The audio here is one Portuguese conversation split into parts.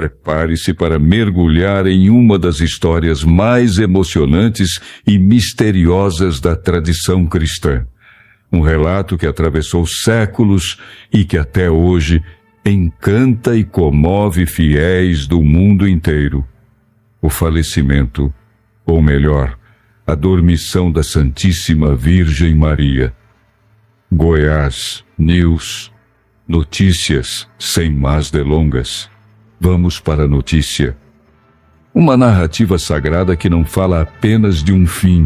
prepare-se para mergulhar em uma das histórias mais emocionantes e misteriosas da tradição cristã. Um relato que atravessou séculos e que até hoje encanta e comove fiéis do mundo inteiro. O falecimento, ou melhor, a dormição da Santíssima Virgem Maria. Goiás News. Notícias sem mais delongas. Vamos para a notícia. Uma narrativa sagrada que não fala apenas de um fim,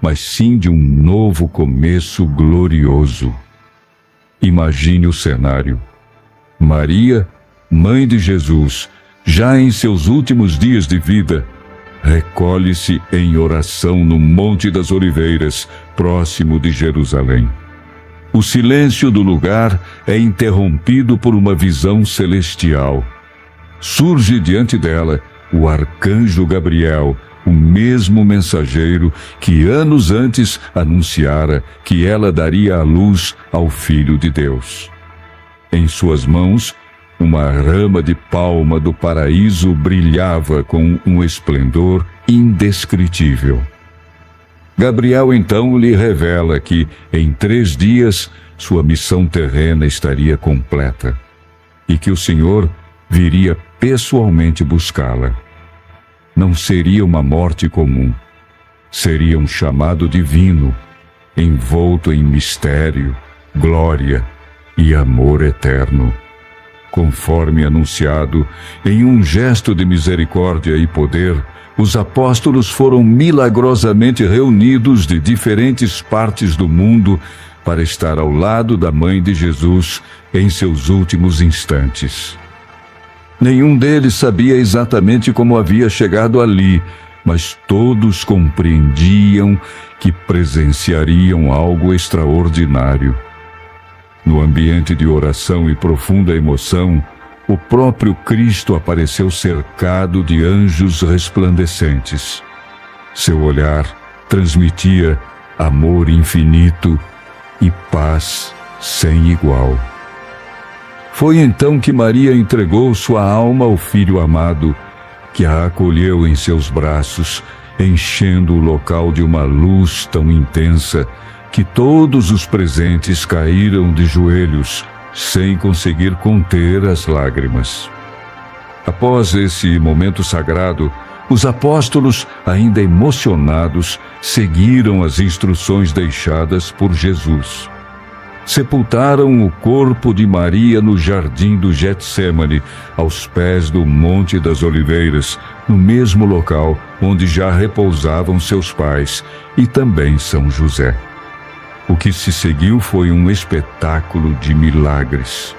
mas sim de um novo começo glorioso. Imagine o cenário. Maria, mãe de Jesus, já em seus últimos dias de vida, recolhe-se em oração no Monte das Oliveiras, próximo de Jerusalém. O silêncio do lugar é interrompido por uma visão celestial. Surge diante dela o arcanjo Gabriel, o mesmo mensageiro que anos antes anunciara que ela daria à luz ao Filho de Deus. Em suas mãos, uma rama de palma do paraíso brilhava com um esplendor indescritível. Gabriel então lhe revela que, em 3 dias, sua missão terrena estaria completa e que o Senhor viria pessoalmente buscá-la. Não seria uma morte comum, seria um chamado divino, envolto em mistério, glória e amor eterno. Conforme anunciado, em um gesto de misericórdia e poder, os apóstolos foram milagrosamente reunidos de diferentes partes do mundo para estar ao lado da mãe de Jesus em seus últimos instantes. Nenhum deles sabia exatamente como havia chegado ali, mas todos compreendiam que presenciariam algo extraordinário. No ambiente de oração e profunda emoção, o próprio Cristo apareceu cercado de anjos resplandecentes. Seu olhar transmitia amor infinito e paz sem igual. Foi então que Maria entregou sua alma ao Filho amado, que a acolheu em seus braços, enchendo o local de uma luz tão intensa que todos os presentes caíram de joelhos, sem conseguir conter as lágrimas. Após esse momento sagrado, os apóstolos, ainda emocionados, seguiram as instruções deixadas por Jesus. Sepultaram o corpo de Maria no jardim do Getsêmani, aos pés do Monte das Oliveiras, no mesmo local onde já repousavam seus pais e também São José. O que se seguiu foi um espetáculo de milagres.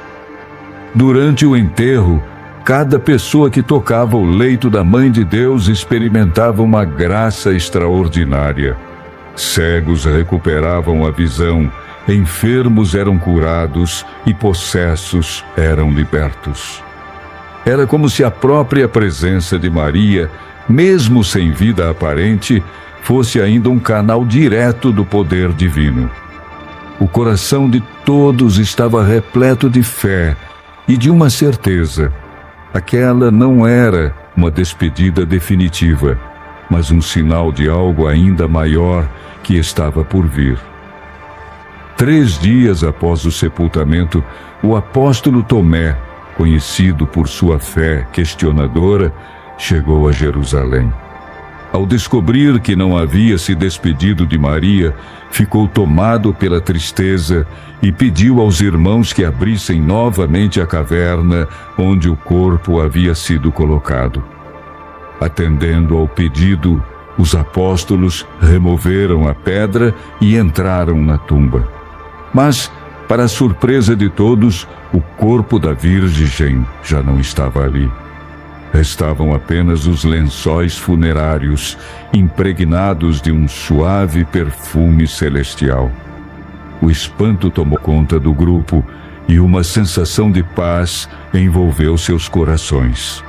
Durante o enterro, cada pessoa que tocava o leito da Mãe de Deus experimentava uma graça extraordinária. Cegos recuperavam a visão, enfermos eram curados e possessos eram libertos. Era como se a própria presença de Maria, mesmo sem vida aparente, fosse ainda um canal direto do poder divino. O coração de todos estava repleto de fé e de uma certeza. Aquela não era uma despedida definitiva, mas um sinal de algo ainda maior que estava por vir. 3 dias após o sepultamento, o apóstolo Tomé, conhecido por sua fé questionadora, chegou a Jerusalém. Ao descobrir que não havia se despedido de Maria, ficou tomado pela tristeza e pediu aos irmãos que abrissem novamente a caverna onde o corpo havia sido colocado. Atendendo ao pedido, os apóstolos removeram a pedra e entraram na tumba. Mas, para a surpresa de todos, o corpo da Virgem já não estava ali. Restavam apenas os lençóis funerários, impregnados de um suave perfume celestial. O espanto tomou conta do grupo e uma sensação de paz envolveu seus corações.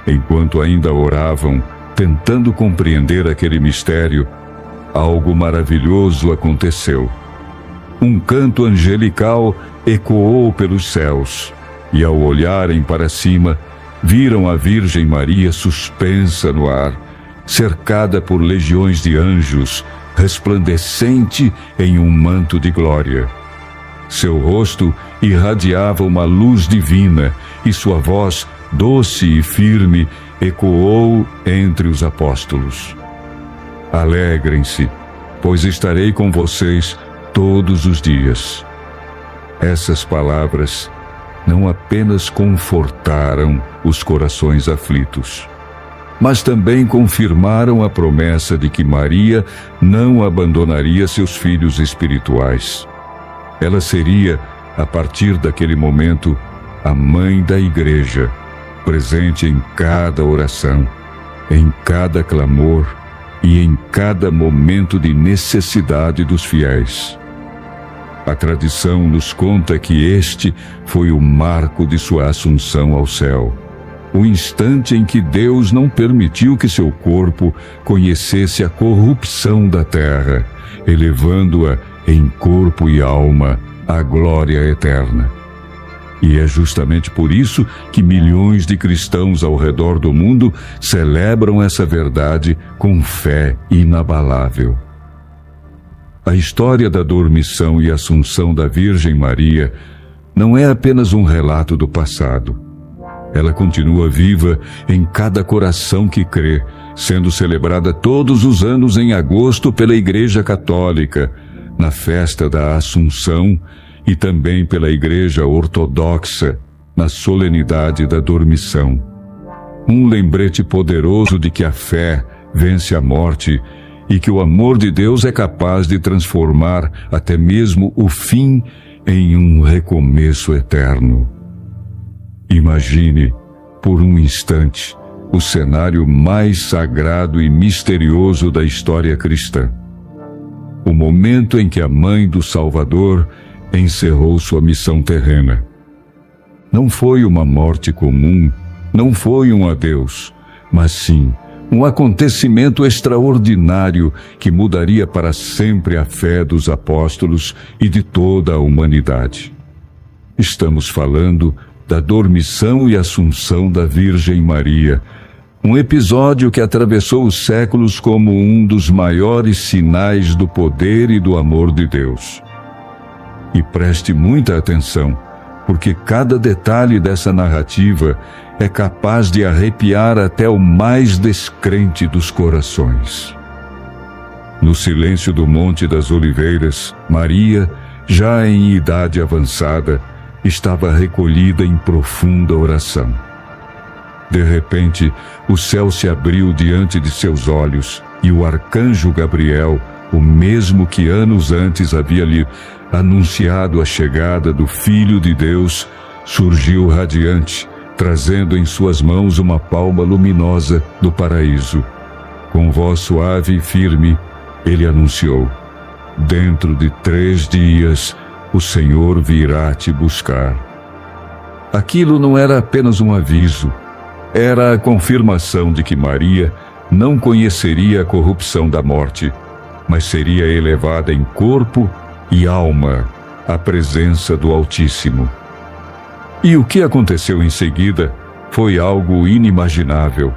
Enquanto ainda oravam, tentando compreender aquele mistério, algo maravilhoso aconteceu. Um canto angelical ecoou pelos céus, e ao olharem para cima, viram a Virgem Maria suspensa no ar, cercada por legiões de anjos, resplandecente em um manto de glória. Seu rosto irradiava uma luz divina e sua voz, doce e firme, ecoou entre os apóstolos. Alegrem-se, pois estarei com vocês todos os dias. Essas palavras não apenas confortaram os corações aflitos, mas também confirmaram a promessa de que Maria não abandonaria seus filhos espirituais. Ela seria, a partir daquele momento, a mãe da Igreja, presente em cada oração, em cada clamor e em cada momento de necessidade dos fiéis. A tradição nos conta que este foi o marco de sua assunção ao céu, o instante em que Deus não permitiu que seu corpo conhecesse a corrupção da terra, elevando-a em corpo e alma à glória eterna. E é justamente por isso que milhões de cristãos ao redor do mundo celebram essa verdade com fé inabalável. A história da dormição e assunção da Virgem Maria não é apenas um relato do passado. Ela continua viva em cada coração que crê, sendo celebrada todos os anos em agosto pela Igreja Católica, na festa da Assunção, e também pela Igreja Ortodoxa, na solenidade da Dormição. Um lembrete poderoso de que a fé vence a morte e que o amor de Deus é capaz de transformar até mesmo o fim em um recomeço eterno. Imagine, por um instante, o cenário mais sagrado e misterioso da história cristã. O momento em que a mãe do Salvador encerrou sua missão terrena. Não foi uma morte comum, não foi um adeus, mas sim um acontecimento extraordinário que mudaria para sempre a fé dos apóstolos e de toda a humanidade. Estamos falando da dormição e assunção da Virgem Maria, um episódio que atravessou os séculos como um dos maiores sinais do poder e do amor de Deus. E preste muita atenção, porque cada detalhe dessa narrativa é capaz de arrepiar até o mais descrente dos corações. No silêncio do Monte das Oliveiras, Maria, já em idade avançada, estava recolhida em profunda oração. De repente, o céu se abriu diante de seus olhos e o arcanjo Gabriel, o mesmo que anos antes havia lhe anunciado a chegada do Filho de Deus, surgiu radiante, trazendo em suas mãos uma palma luminosa do paraíso. Com voz suave e firme, ele anunciou: dentro de 3 dias, o Senhor virá te buscar. Aquilo não era apenas um aviso, era a confirmação de que Maria não conheceria a corrupção da morte, mas seria elevada em corpo e alma à presença do Altíssimo. E o que aconteceu em seguida foi algo inimaginável.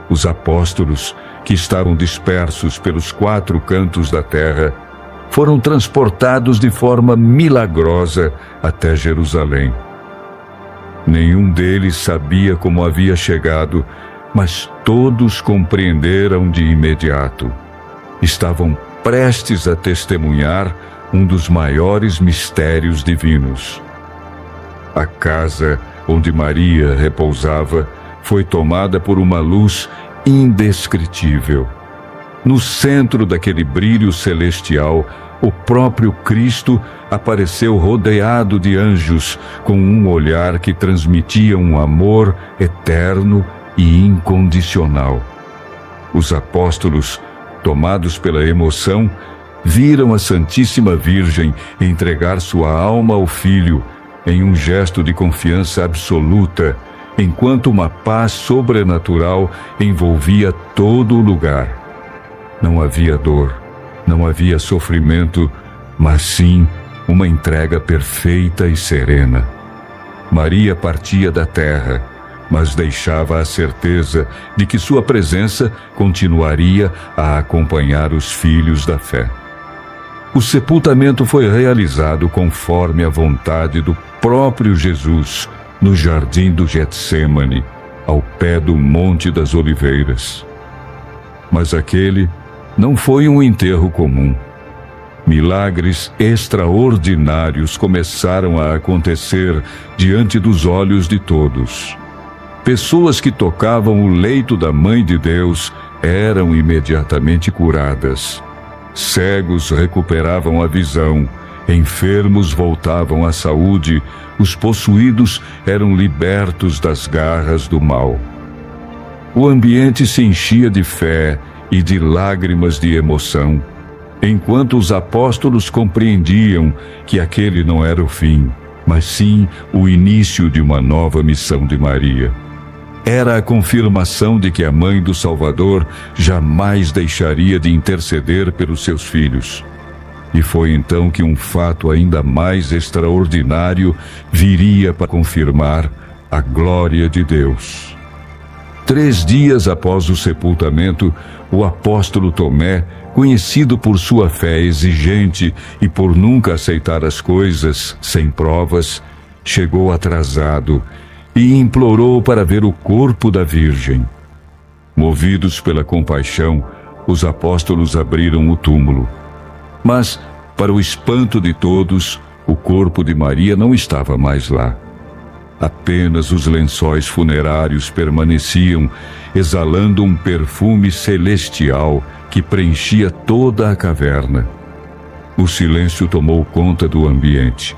Os apóstolos, que estavam dispersos pelos 4 cantos da terra, foram transportados de forma milagrosa até Jerusalém. Nenhum deles sabia como havia chegado, mas todos compreenderam de imediato. Estavam prestes a testemunhar um dos maiores mistérios divinos. A casa onde Maria repousava foi tomada por uma luz indescritível. No centro daquele brilho celestial, o próprio Cristo apareceu rodeado de anjos, com um olhar que transmitia um amor eterno e incondicional. Os apóstolos, tomados pela emoção, viram a Santíssima Virgem entregar sua alma ao Filho em um gesto de confiança absoluta, enquanto uma paz sobrenatural envolvia todo o lugar. Não havia dor, não havia sofrimento, mas sim uma entrega perfeita e serena. Maria partia da terra, mas deixava a certeza de que sua presença continuaria a acompanhar os filhos da fé. O sepultamento foi realizado conforme a vontade do próprio Jesus no jardim do Getsêmani, ao pé do Monte das Oliveiras. Mas aquele não foi um enterro comum. Milagres extraordinários começaram a acontecer diante dos olhos de todos. Pessoas que tocavam o leito da Mãe de Deus eram imediatamente curadas. Cegos recuperavam a visão, enfermos voltavam à saúde, os possuídos eram libertos das garras do mal. O ambiente se enchia de fé e de lágrimas de emoção, enquanto os apóstolos compreendiam que aquele não era o fim, mas sim o início de uma nova missão de Maria. Era a confirmação de que a Mãe do Salvador jamais deixaria de interceder pelos seus filhos. E foi então que um fato ainda mais extraordinário viria para confirmar a glória de Deus. 3 dias após o sepultamento, o apóstolo Tomé, conhecido por sua fé exigente e por nunca aceitar as coisas sem provas, chegou atrasado e implorou para ver o corpo da Virgem. Movidos pela compaixão, os apóstolos abriram o túmulo. Mas, para o espanto de todos, o corpo de Maria não estava mais lá. Apenas os lençóis funerários permaneciam, exalando um perfume celestial que preenchia toda a caverna. O silêncio tomou conta do ambiente,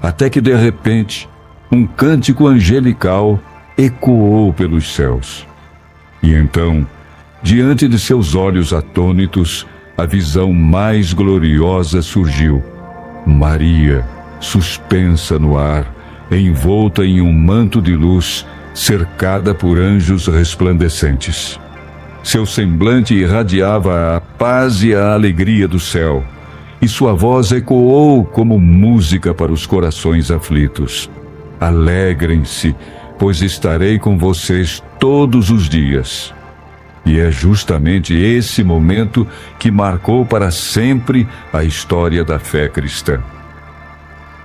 até que, de repente, um cântico angelical ecoou pelos céus. E então, diante de seus olhos atônitos, a visão mais gloriosa surgiu. Maria, suspensa no ar, envolta em um manto de luz, cercada por anjos resplandecentes. Seu semblante irradiava a paz e a alegria do céu, e sua voz ecoou como música para os corações aflitos. Alegrem-se, pois estarei com vocês todos os dias. E é justamente esse momento que marcou para sempre a história da fé cristã.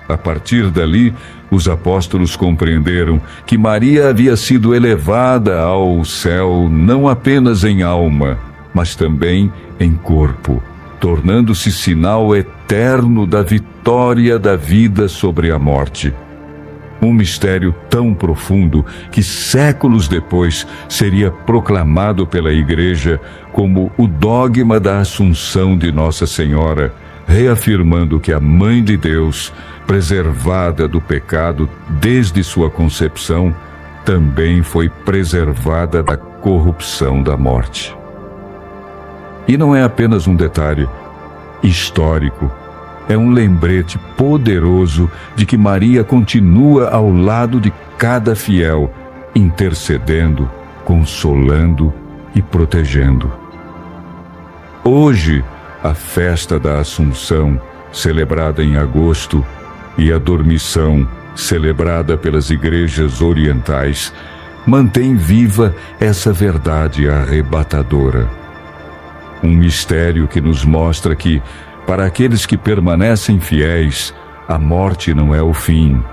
A partir dali, os apóstolos compreenderam que Maria havia sido elevada ao céu não apenas em alma, mas também em corpo, tornando-se sinal eterno da vitória da vida sobre a morte. Um mistério tão profundo que séculos depois seria proclamado pela Igreja como o dogma da Assunção de Nossa Senhora, reafirmando que a Mãe de Deus, preservada do pecado desde sua concepção, também foi preservada da corrupção da morte. E não é apenas um detalhe histórico, é um lembrete poderoso de que Maria continua ao lado de cada fiel, intercedendo, consolando e protegendo. Hoje, a festa da Assunção, celebrada em agosto, e a Dormição, celebrada pelas igrejas orientais, mantém viva essa verdade arrebatadora. Um mistério que nos mostra que, para aqueles que permanecem fiéis, a morte não é o fim,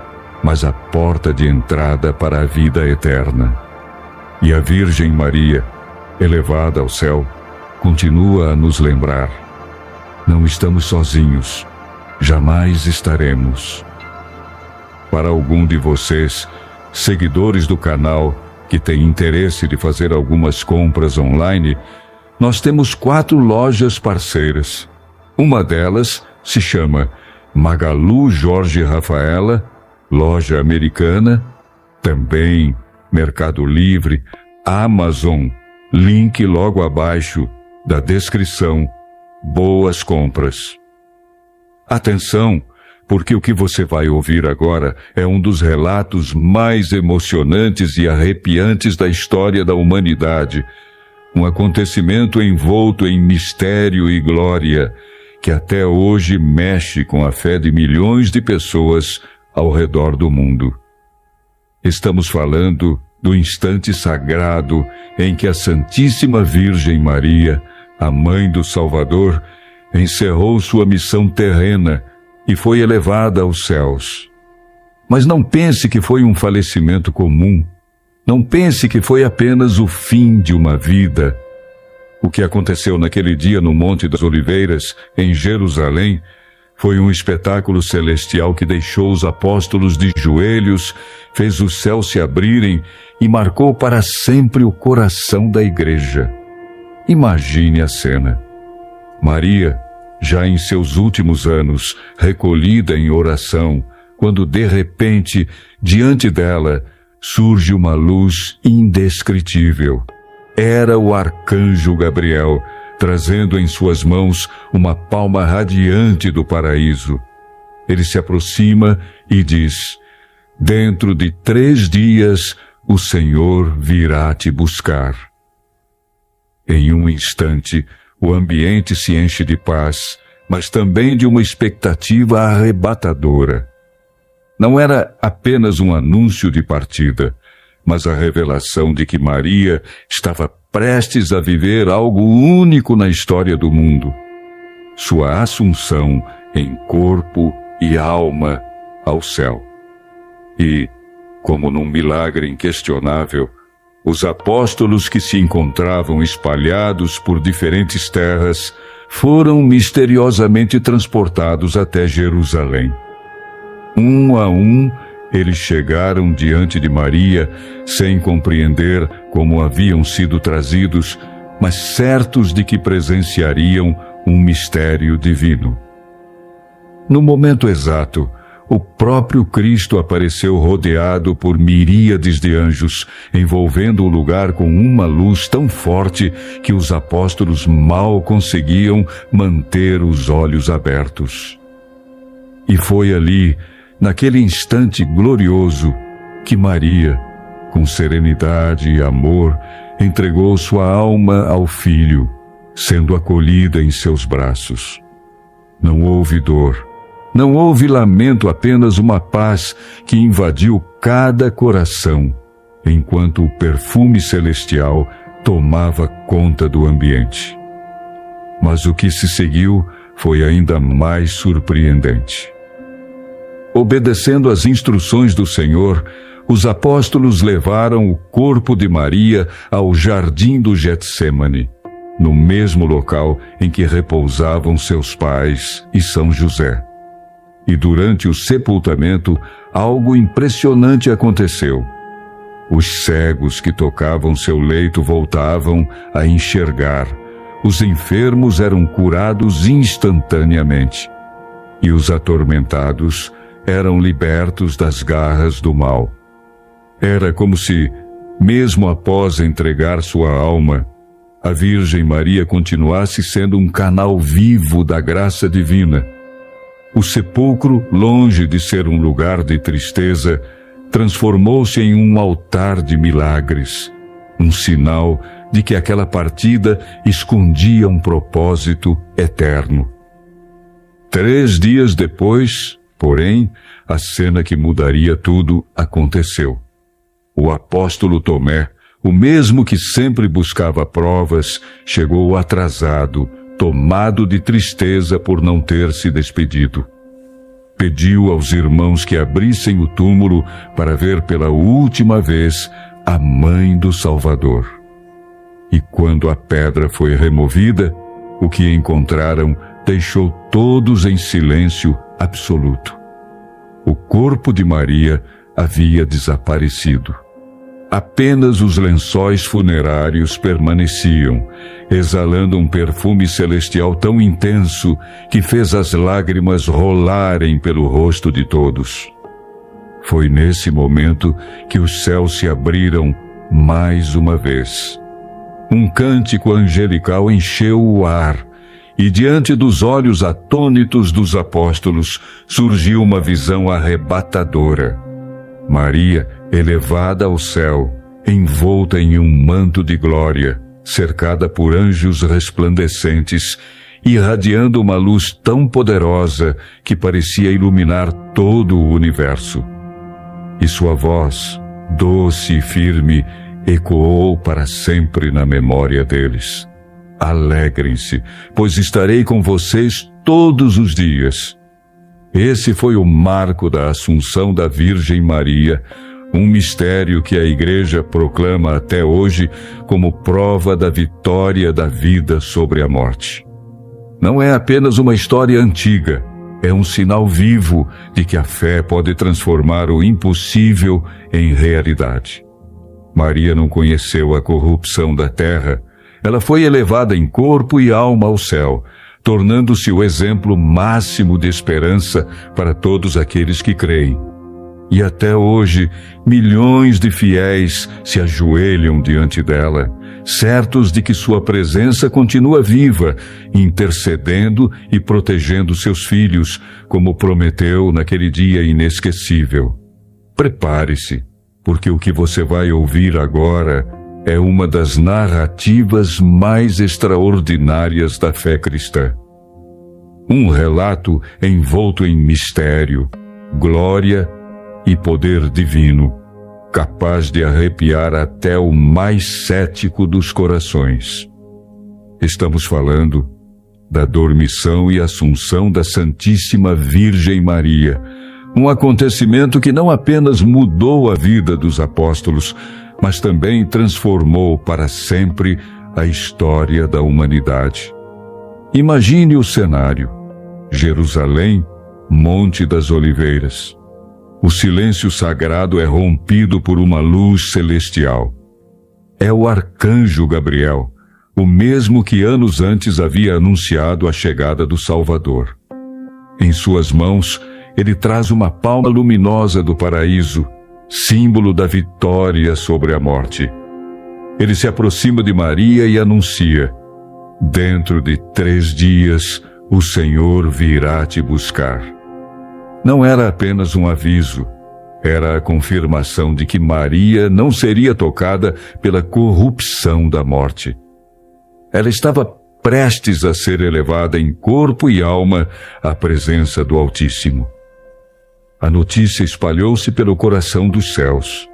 mas a porta de entrada para a vida eterna. E a Virgem Maria, elevada ao céu, continua a nos lembrar: não estamos sozinhos, jamais estaremos. Para algum de vocês, seguidores do canal, que têm interesse de fazer algumas compras online, nós temos 4 lojas parceiras. Uma delas se chama Magalu Jorge Rafaela, loja americana, também Mercado Livre, Amazon, link logo abaixo da descrição. Boas compras. Atenção, porque o que você vai ouvir agora é um dos relatos mais emocionantes e arrepiantes da história da humanidade. Um acontecimento envolto em mistério e glória, que até hoje mexe com a fé de milhões de pessoas ao redor do mundo. Estamos falando do instante sagrado em que a Santíssima Virgem Maria, a Mãe do Salvador, encerrou sua missão terrena e foi elevada aos céus. Mas não pense que foi um falecimento comum. Não pense que foi apenas o fim de uma vida. O que aconteceu naquele dia no Monte das Oliveiras, em Jerusalém, foi um espetáculo celestial que deixou os apóstolos de joelhos, fez os céus se abrirem e marcou para sempre o coração da igreja. Imagine a cena. Maria, já em seus últimos anos, recolhida em oração, quando de repente, diante dela, surge uma luz indescritível. Era o arcanjo Gabriel, trazendo em suas mãos uma palma radiante do paraíso. Ele se aproxima e diz: dentro de 3 dias o Senhor virá te buscar. Em um instante, o ambiente se enche de paz, mas também de uma expectativa arrebatadora. Não era apenas um anúncio de partida, mas a revelação de que Maria estava prestes a viver algo único na história do mundo. Sua assunção em corpo e alma ao céu. E, como num milagre inquestionável, os apóstolos que se encontravam espalhados por diferentes terras foram misteriosamente transportados até Jerusalém. Um a um, eles chegaram diante de Maria, sem compreender como haviam sido trazidos, mas certos de que presenciariam um mistério divino. No momento exato, o próprio Cristo apareceu rodeado por miríades de anjos, envolvendo o lugar com uma luz tão forte que os apóstolos mal conseguiam manter os olhos abertos. E foi ali, naquele instante glorioso, que Maria, com serenidade e amor, entregou sua alma ao Filho, sendo acolhida em seus braços. Não houve dor, não houve lamento, apenas uma paz que invadiu cada coração, enquanto o perfume celestial tomava conta do ambiente. Mas o que se seguiu foi ainda mais surpreendente. Obedecendo às instruções do Senhor, os apóstolos levaram o corpo de Maria ao jardim do Getsêmani, no mesmo local em que repousavam seus pais e São José. E durante o sepultamento, algo impressionante aconteceu. Os cegos que tocavam seu leito voltavam a enxergar. Os enfermos eram curados instantaneamente. E os atormentados eram libertos das garras do mal. Era como se, mesmo após entregar sua alma, a Virgem Maria continuasse sendo um canal vivo da graça divina. O sepulcro, longe de ser um lugar de tristeza, transformou-se em um altar de milagres, um sinal de que aquela partida escondia um propósito eterno. 3 dias depois, porém, a cena que mudaria tudo aconteceu. O apóstolo Tomé, o mesmo que sempre buscava provas, chegou atrasado, tomado de tristeza por não ter se despedido. Pediu aos irmãos que abrissem o túmulo para ver pela última vez a Mãe do Salvador. E quando a pedra foi removida, o que encontraram deixou todos em silêncio absoluto. O corpo de Maria havia desaparecido. Apenas os lençóis funerários permaneciam, exalando um perfume celestial tão intenso que fez as lágrimas rolarem pelo rosto de todos. Foi nesse momento que os céus se abriram mais uma vez. Um cântico angelical encheu o ar, e diante dos olhos atônitos dos apóstolos surgiu uma visão arrebatadora. Maria, elevada ao céu, envolta em um manto de glória, cercada por anjos resplandecentes, irradiando uma luz tão poderosa que parecia iluminar todo o universo. E sua voz, doce e firme, ecoou para sempre na memória deles. Alegrem-se, pois estarei com vocês todos os dias. Esse foi o marco da Assunção da Virgem Maria, um mistério que a Igreja proclama até hoje como prova da vitória da vida sobre a morte. Não é apenas uma história antiga, é um sinal vivo de que a fé pode transformar o impossível em realidade. Maria não conheceu a corrupção da terra. Ela foi elevada em corpo e alma ao céu, tornando-se o exemplo máximo de esperança para todos aqueles que creem. E até hoje, milhões de fiéis se ajoelham diante dela, certos de que sua presença continua viva, intercedendo e protegendo seus filhos, como prometeu naquele dia inesquecível. Prepare-se, porque o que você vai ouvir agora é uma das narrativas mais extraordinárias da fé cristã. Um relato envolto em mistério, glória e poder divino, capaz de arrepiar até o mais cético dos corações. Estamos falando da dormição e assunção da Santíssima Virgem Maria, um acontecimento que não apenas mudou a vida dos apóstolos, mas também transformou para sempre a história da humanidade. Imagine o cenário: Jerusalém, Monte das Oliveiras. O silêncio sagrado é rompido por uma luz celestial. É o arcanjo Gabriel, o mesmo que anos antes havia anunciado a chegada do Salvador. Em suas mãos, ele traz uma palma luminosa do paraíso, símbolo da vitória sobre a morte. Ele se aproxima de Maria e anuncia: dentro de 3 dias, o Senhor virá te buscar. Não era apenas um aviso, era a confirmação de que Maria não seria tocada pela corrupção da morte. Ela estava prestes a ser elevada em corpo e alma à presença do Altíssimo. A notícia espalhou-se pelo coração dos céus,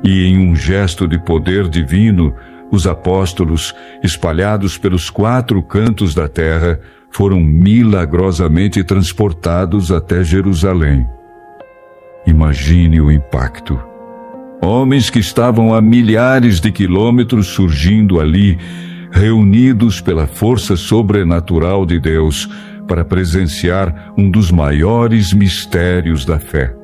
e em um gesto de poder divino, os apóstolos, espalhados pelos 4 cantos da terra, foram milagrosamente transportados até Jerusalém. Imagine o impacto. Homens que estavam a milhares de quilômetros surgindo ali, reunidos pela força sobrenatural de Deus, para presenciar um dos maiores mistérios da fé.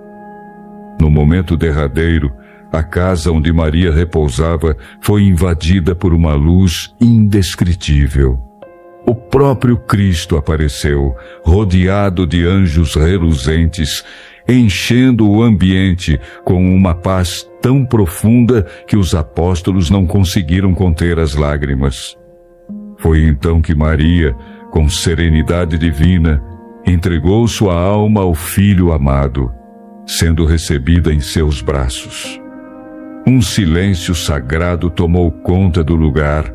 No momento derradeiro, a casa onde Maria repousava foi invadida por uma luz indescritível. O próprio Cristo apareceu, rodeado de anjos reluzentes, enchendo o ambiente com uma paz tão profunda que os apóstolos não conseguiram conter as lágrimas. Foi então que Maria, com serenidade divina, entregou sua alma ao Filho amado, sendo recebida em seus braços. Um silêncio sagrado tomou conta do lugar,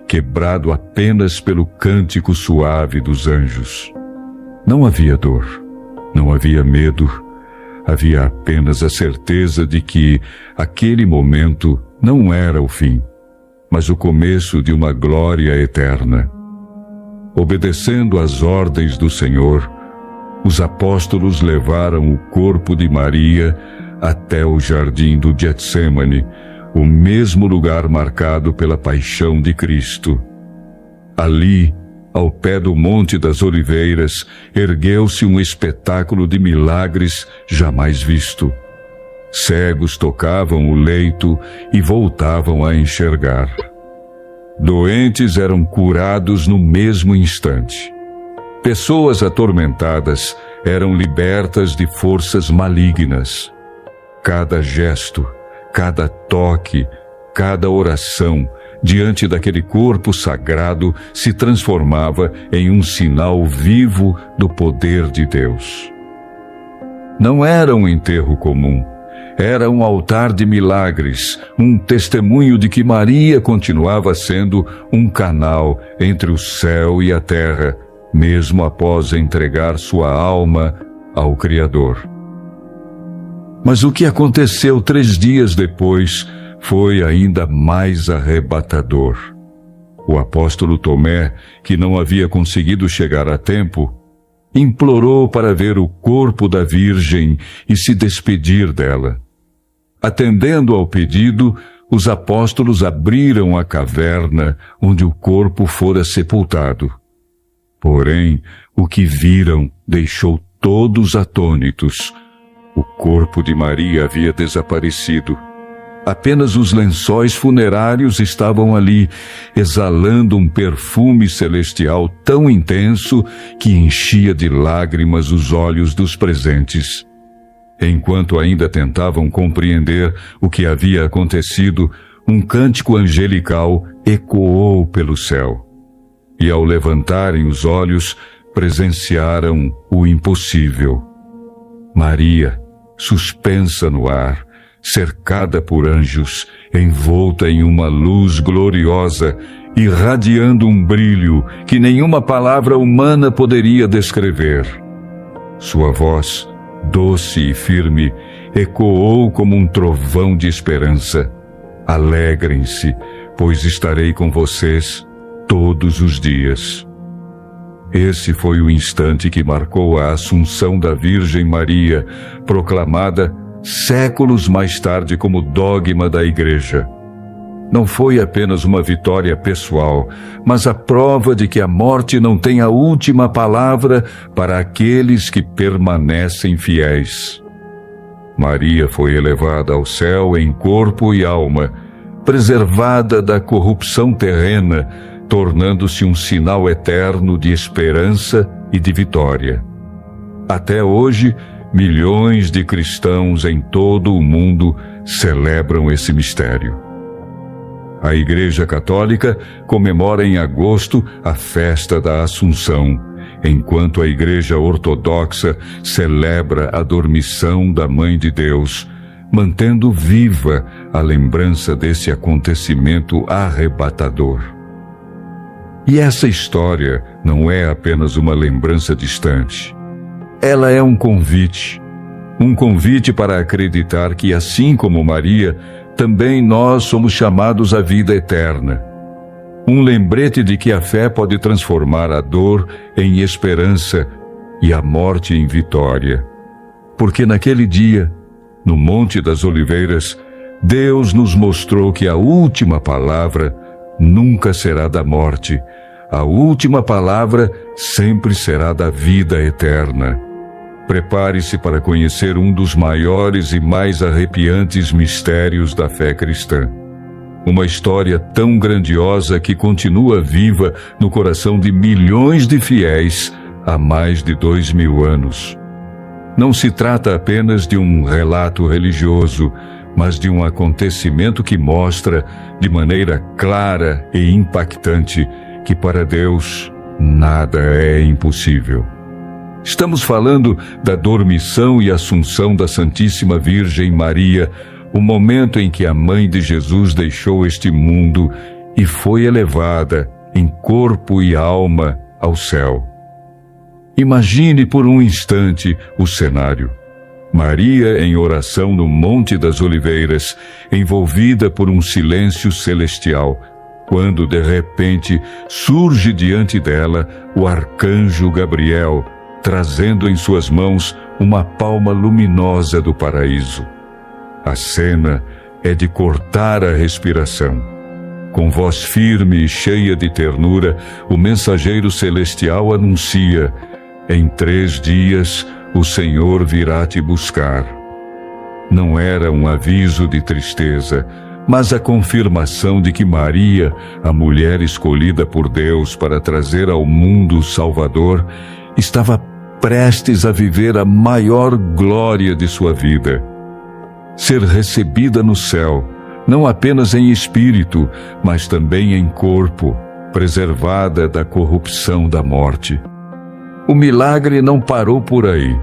quebrado apenas pelo cântico suave dos anjos. Não havia dor, não havia medo, havia apenas a certeza de que aquele momento não era o fim, mas o começo de uma glória eterna. Obedecendo às ordens do Senhor, os apóstolos levaram o corpo de Maria até o jardim do Getsêmani, o mesmo lugar marcado pela paixão de Cristo. Ali, ao pé do Monte das Oliveiras, ergueu-se um espetáculo de milagres jamais visto. Cegos tocavam o leito e voltavam a enxergar. Doentes eram curados no mesmo instante. Pessoas atormentadas eram libertas de forças malignas. Cada gesto, cada toque, cada oração diante daquele corpo sagrado se transformava em um sinal vivo do poder de Deus. Não era um enterro comum, era um altar de milagres, um testemunho de que Maria continuava sendo um canal entre o céu e a terra, mesmo após entregar sua alma ao Criador. Mas o que aconteceu 3 dias depois foi ainda mais arrebatador. O apóstolo Tomé, que não havia conseguido chegar a tempo, implorou para ver o corpo da Virgem e se despedir dela. Atendendo ao pedido, os apóstolos abriram a caverna onde o corpo fora sepultado. Porém, o que viram deixou todos atônitos. O corpo de Maria havia desaparecido. Apenas os lençóis funerários estavam ali, exalando um perfume celestial tão intenso que enchia de lágrimas os olhos dos presentes. Enquanto ainda tentavam compreender o que havia acontecido, um cântico angelical ecoou pelo céu. E ao levantarem os olhos, presenciaram o impossível. Maria, suspensa no ar, cercada por anjos, envolta em uma luz gloriosa, irradiando um brilho que nenhuma palavra humana poderia descrever. Sua voz, doce e firme, ecoou como um trovão de esperança. Alegrem-se, pois estarei com vocês todos os dias. Esse foi o instante que marcou a Assunção da Virgem Maria, proclamada séculos mais tarde como dogma da Igreja. Não foi apenas uma vitória pessoal, mas a prova de que a morte não tem a última palavra para aqueles que permanecem fiéis. Maria foi elevada ao céu em corpo e alma, preservada da corrupção terrena, tornando-se um sinal eterno de esperança e de vitória. Até hoje, milhões de cristãos em todo o mundo celebram esse mistério. A Igreja Católica comemora em agosto a festa da Assunção, enquanto a Igreja Ortodoxa celebra a dormição da Mãe de Deus, mantendo viva a lembrança desse acontecimento arrebatador. E essa história não é apenas uma lembrança distante. Ela é um convite para acreditar que, assim como Maria, também nós somos chamados à vida eterna. Um lembrete de que a fé pode transformar a dor em esperança e a morte em vitória. Porque naquele dia, no Monte das Oliveiras, Deus nos mostrou que a última palavra nunca será da morte. A última palavra sempre será da vida eterna. Prepare-se para conhecer um dos maiores e mais arrepiantes mistérios da fé cristã. Uma história tão grandiosa que continua viva no coração de milhões de fiéis há mais de 2000 anos. Não se trata apenas de um relato religioso, mas de um acontecimento que mostra, de maneira clara e impactante, que para Deus nada é impossível. Estamos falando da dormição e assunção da Santíssima Virgem Maria, o momento em que a Mãe de Jesus deixou este mundo e foi elevada em corpo e alma ao céu. Imagine por um instante o cenário. Maria em oração no Monte das Oliveiras, envolvida por um silêncio celestial, quando de repente surge diante dela o arcanjo Gabriel, trazendo em suas mãos uma palma luminosa do paraíso. A cena é de cortar a respiração. Com voz firme e cheia de ternura, o mensageiro celestial anuncia: em 3 dias o Senhor virá te buscar. Não era um aviso de tristeza, mas a confirmação de que Maria, a mulher escolhida por Deus para trazer ao mundo o Salvador, estava prestes a viver a maior glória de sua vida. Ser recebida no céu, não apenas em espírito, mas também em corpo, preservada da corrupção da morte. O milagre não parou por aí.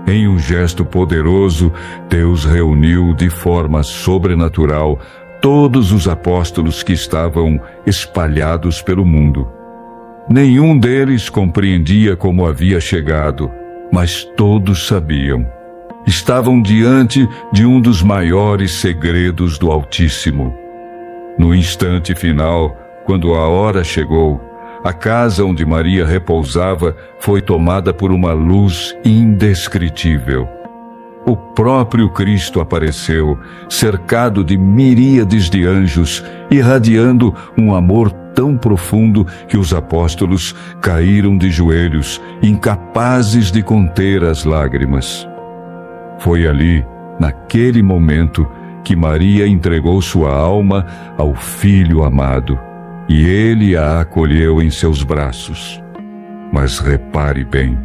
Em um gesto poderoso, Deus reuniu de forma sobrenatural todos os apóstolos que estavam espalhados pelo mundo. Nenhum deles compreendia como havia chegado, mas todos sabiam. estavam diante de um dos maiores segredos do Altíssimo. No instante final, quando a hora chegou, a casa onde Maria repousava foi tomada por uma luz indescritível. O próprio Cristo apareceu, cercado de miríades de anjos, irradiando um amor tão profundo que os apóstolos caíram de joelhos, incapazes de conter as lágrimas. Foi ali, naquele momento, que Maria entregou sua alma ao Filho amado, e ele a acolheu em seus braços. Mas repare bem,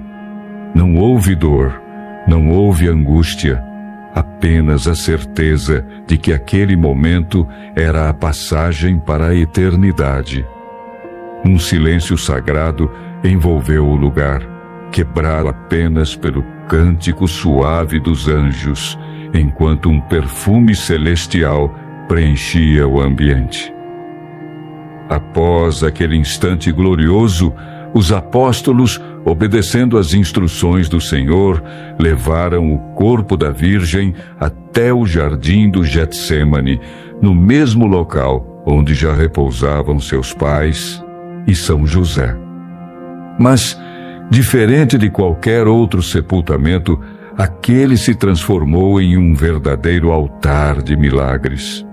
não houve dor, não houve angústia, apenas a certeza de que aquele momento era a passagem para a eternidade. Um silêncio sagrado envolveu o lugar, quebrado apenas pelo cântico suave dos anjos, enquanto um perfume celestial preenchia o ambiente. Após aquele instante glorioso, os apóstolos, obedecendo às instruções do Senhor, levaram o corpo da Virgem até o jardim do Getsêmani, no mesmo local onde já repousavam seus pais e São José. Mas, diferente de qualquer outro sepultamento, aquele se transformou em um verdadeiro altar de milagres.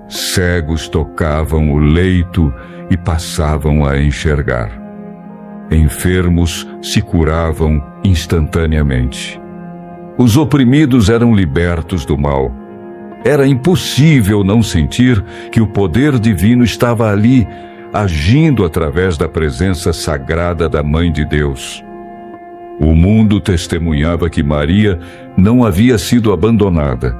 Cegos tocavam o leito e passavam a enxergar. Enfermos se curavam instantaneamente. Os oprimidos eram libertos do mal. Era impossível não sentir que o poder divino estava ali, agindo através da presença sagrada da Mãe de Deus. O mundo testemunhava que Maria não havia sido abandonada,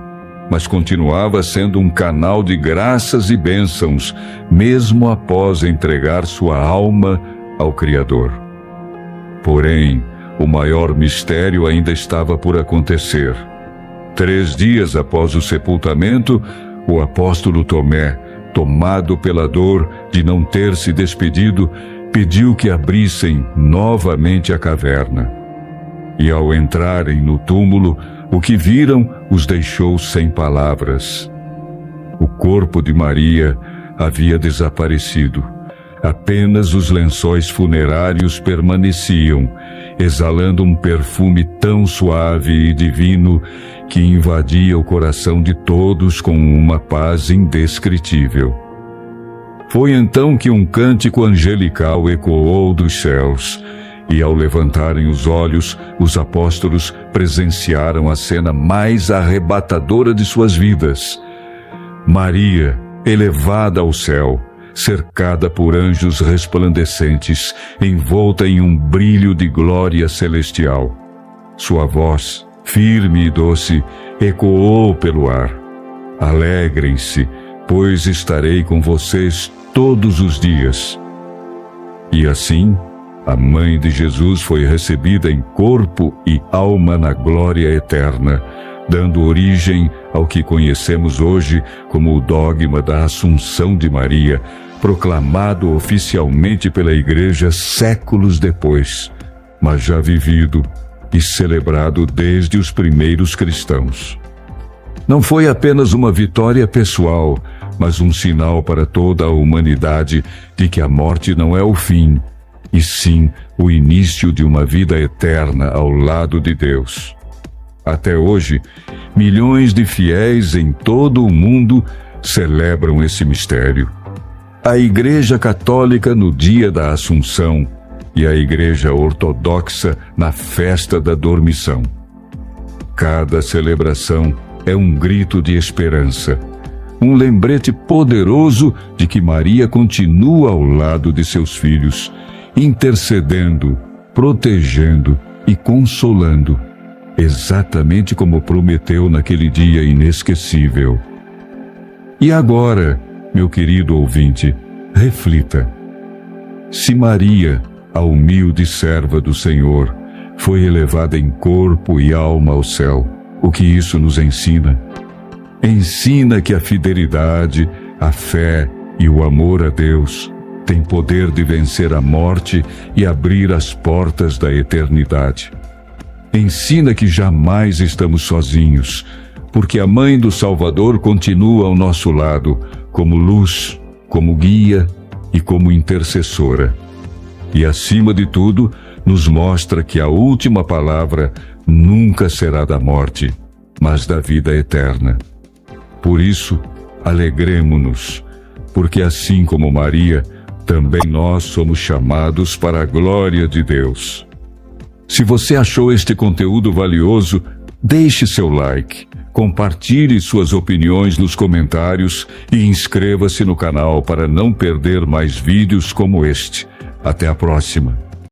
mas continuava sendo um canal de graças e bênçãos, mesmo após entregar sua alma ao Criador. Porém, o maior mistério ainda estava por acontecer. 3 dias após o sepultamento, o apóstolo Tomé, tomado pela dor de não ter se despedido, pediu que abrissem novamente a caverna. E ao entrarem no túmulo, o que viram os deixou sem palavras. O corpo de Maria havia desaparecido. Apenas os lençóis funerários permaneciam, exalando um perfume tão suave e divino que invadia o coração de todos com uma paz indescritível. Foi então que um cântico angelical ecoou dos céus, e ao levantarem os olhos, os apóstolos presenciaram a cena mais arrebatadora de suas vidas. Maria, elevada ao céu, cercada por anjos resplandecentes, envolta em um brilho de glória celestial. Sua voz, firme e doce, ecoou pelo ar. Alegrem-se, pois estarei com vocês todos os dias. E assim, a Mãe de Jesus foi recebida em corpo e alma na glória eterna, dando origem ao que conhecemos hoje como o dogma da Assunção de Maria, proclamado oficialmente pela Igreja séculos depois, mas já vivido e celebrado desde os primeiros cristãos. Não foi apenas uma vitória pessoal, mas um sinal para toda a humanidade de que a morte não é o fim, e sim o início de uma vida eterna ao lado de Deus. Até hoje, milhões de fiéis em todo o mundo celebram esse mistério. A Igreja Católica no dia da Assunção e a Igreja Ortodoxa na festa da Dormição. Cada celebração é um grito de esperança, um lembrete poderoso de que Maria continua ao lado de seus filhos, intercedendo, protegendo e consolando, exatamente como prometeu naquele dia inesquecível. E agora, meu querido ouvinte, reflita. Se Maria, a humilde serva do Senhor, foi elevada em corpo e alma ao céu, o que isso nos ensina? Ensina que a fidelidade, a fé e o amor a Deus têm poder de vencer a morte e abrir as portas da eternidade. ensina que jamais estamos sozinhos, porque a Mãe do Salvador continua ao nosso lado, como luz, como guia e como intercessora. E, acima de tudo, nos mostra que a última palavra nunca será da morte, mas da vida eterna. Por isso, alegremo-nos, porque assim como Maria, também nós somos chamados para a glória de Deus. Se você achou este conteúdo valioso, deixe seu like, compartilhe suas opiniões nos comentários e inscreva-se no canal para não perder mais vídeos como este. Até a próxima!